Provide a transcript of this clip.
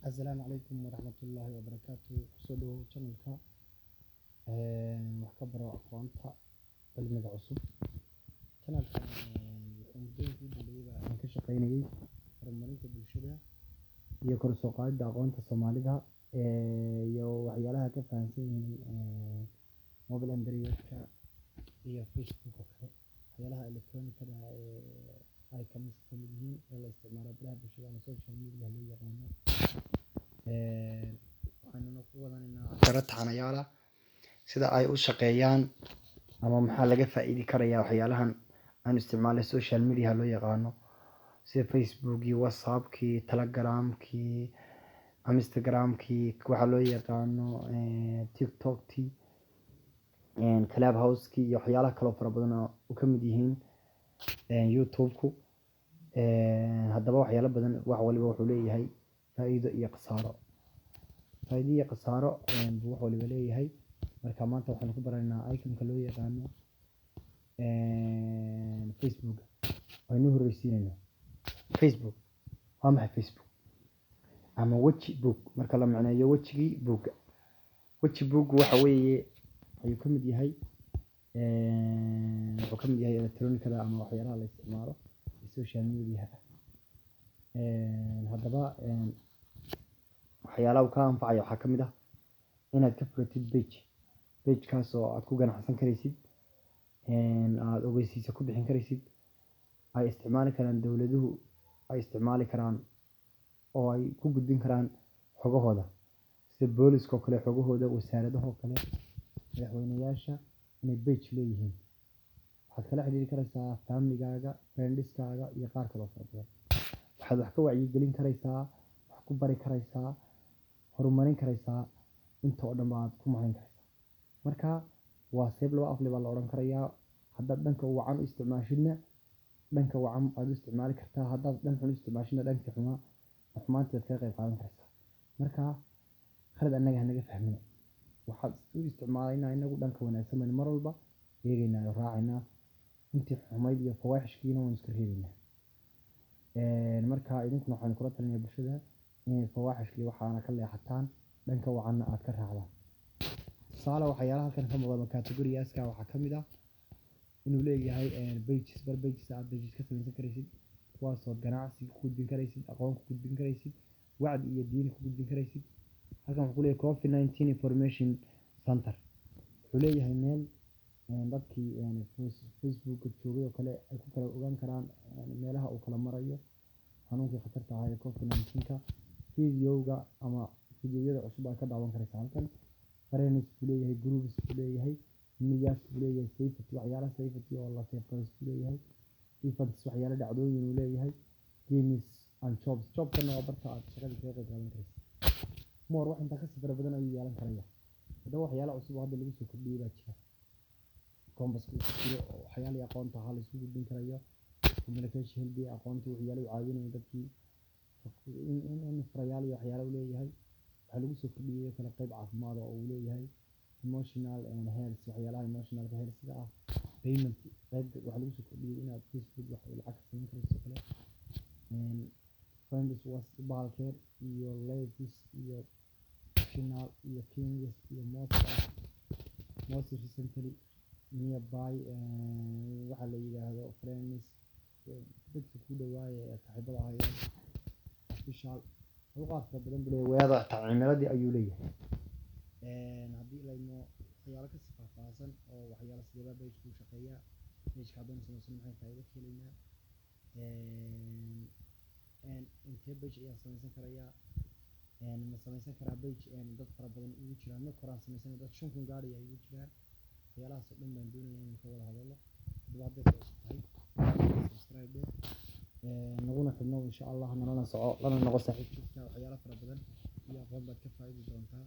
Asalaamu calaykum waraxmatullaahi wabarakaatu. Kusoo dhawow channelka wax ka baro aqoonta cilmiga cusub. Channelkan wuxuu muddooyinkii u dambeeyayba aan ka shaqaynayay horumarinta bulshada iyo kor u soo qaadida aqoonta Soomaalida iyo waxyaalaha ka fahamsan yihiin mobile android-ka iyo Facebook oo kale waxyaalaha elektaroonikada ay ka mid yihiin ee la isticmaalo baraha bulshada ama social media loo yaqaano. waxaanuna ku wadanaynaa casharo taxanayaal ah sida ay u shaqeeyaan ama maxaa laga faa'iidi karayaa waxyaalahan aan isticmaalay social media loo yaqaano sida Facebookii, WhatsAppkii, Telegramkii, Instagramkii, waxa loo yaqaano TikToktii, Clubhouse-kii iyo waxyaalaha kale oo fara badan oo u ka mid yihiin YouTube-ku. haddaba waxyaalo badan wax waliba wuxuu leeyahay faa'iido iyo khasaaro. faa'iido iyo khasaaro buu wax waliba leeyahay. marka maanta waxaan ku baranaynaa icon-ka loo yaqaano Facebook. waynu horreysiinaynaa Facebook. waa maxay Facebook ama weji book? marka la macneeyo wejigii buugga, weji book waxa weeye ayuu ka mid yahay wuxuu ka mid yahay elektaroonikada ama waxyaalaha la isticmaalo social media. haddaba waxyaalaha uu ka anfacayo waxaa ka mid ah inaad ka furatid page kaas oo aad ku ganacsan karaysid, aad ogeysiisa ku bixin karaysid, ay isticmaali karaan dowladuhu, ay isticmaali karaan oo ay ku gudbin karaan xogahooda sida booliska oo kale xogahooda, wasaaradaha oo kale, madaxweynayaasha inay page leeyihiin. waxaad kala xiriiri karaysaa family-gaaga, friends-kaaga iyo qaar kale oo fara badan. waxaad wax ka wacyigelin karaysaa, wax ku bari karaysaa, horumarin karaysaa, inta oo dhan baad ku mahayn karaysaa. marka waa seeb laba af leh baa la odhan karayaa. haddaad dhanka wacan u isticmaashidna dhanka wacan aad u isticmaali kartaa, haddaad dhan xun u isticmaashidna dhanka xumaanteed kaga qayb qaadan karaysaa. marka khalad annaga hanaga fahmina, waxaad u isticmaalaynaa inagu dhanka wanaagsan baynu mar walba eegaynaa oo raacaynaa, intii xumayd iyo fawaaxishkiina waynu iska reebaynaa. marka idinkuna waxaan kula talinayaa bulshada inay fawaaxishkii waxaana ka leexataan, dhanka wacanna aad ka raacdaan. tusaale waxyaalaha halkan ka muuqda category-yaaska waxaa ka mid ah inuu leeyahay pages aad pages ka samaysan karaysid, kuwaasoo ganacsi ku gudbin karaysid, aqoon ku gudbin karaysid, wacdi iyo diin ku gudbin karaysid. halkan wuxuu ku leeyahay COVID-19 Information Center. wuxuu leeyahay meel dadkii Facebook joogay oo kale ay ku kala ogaan karaan meelaha uu kala marayo xanuunkii khatarta ahaa ee COVID-19-ka. videoga ama videoyada cusub ay ka daawan karaysaa halkan. friends buu leeyahay, groups buu leeyahay, news buu leeyahay, safety waxyaalaha safety oo la safegareeyo buu leeyahay, events waxyaalo dhacdooyin uu leeyahay, games and jobs-kana waa barta aad shaqada kaga qayb qaadan karaysid. more wax intaa kasii fara badan ayuu yeelan karayaa. haddaba waxyaalo cusub oo hadda lagu soo kordhiyay baa jira. compass-ku ku jiro oo waxyaalihii aqoonta ahaa la isku gudbin karayo. communication helbi aqoontii waxyaalo u caawinaya dadkii in furayaal iyo waxyaalo uu leeyahay. waxaa lagu soo kordhiyay kala qayb caafimaad oo uu leeyahay emotional health waxyaalaha emotionalka health-ga ah. payment qayb waxaa lagu soo kordhiyay inaad Facebook wax lacag ka samayn karayso kale. friends was bahalkeer iyo ladies iyo national iyo kings iyo most recently nearby waxa la yiraahdo friends dadka ku dhawaaya ee saaxiibada ahayeen official qaar fara badan buu leeyahay. weeda tacmiiladii ayuu leeyahay. haddii layno waxyaalo ka sii faahfaahsan oo waxyaalo sidee page ku shaqeeya, page-ka haddaynu samaysan maxay faa'iido ka helaynaa, intee page ayaan samaysan karayaa, ma samaysan karaa page dad fara badan ugu jiraan. marka hore aan samaysan dad 5,000 gaari ay ugu jiraan. waxyaalahaas oo dhan baan doonayaa inaan ka wada hadalno. haddaba hadday tahay subscribe naguna xidhnow insha Allah, nalana soco lana noqo saaxiib joogta. waxyaalo fara badan iyo aqoon baad ka faa'iidi doontaa.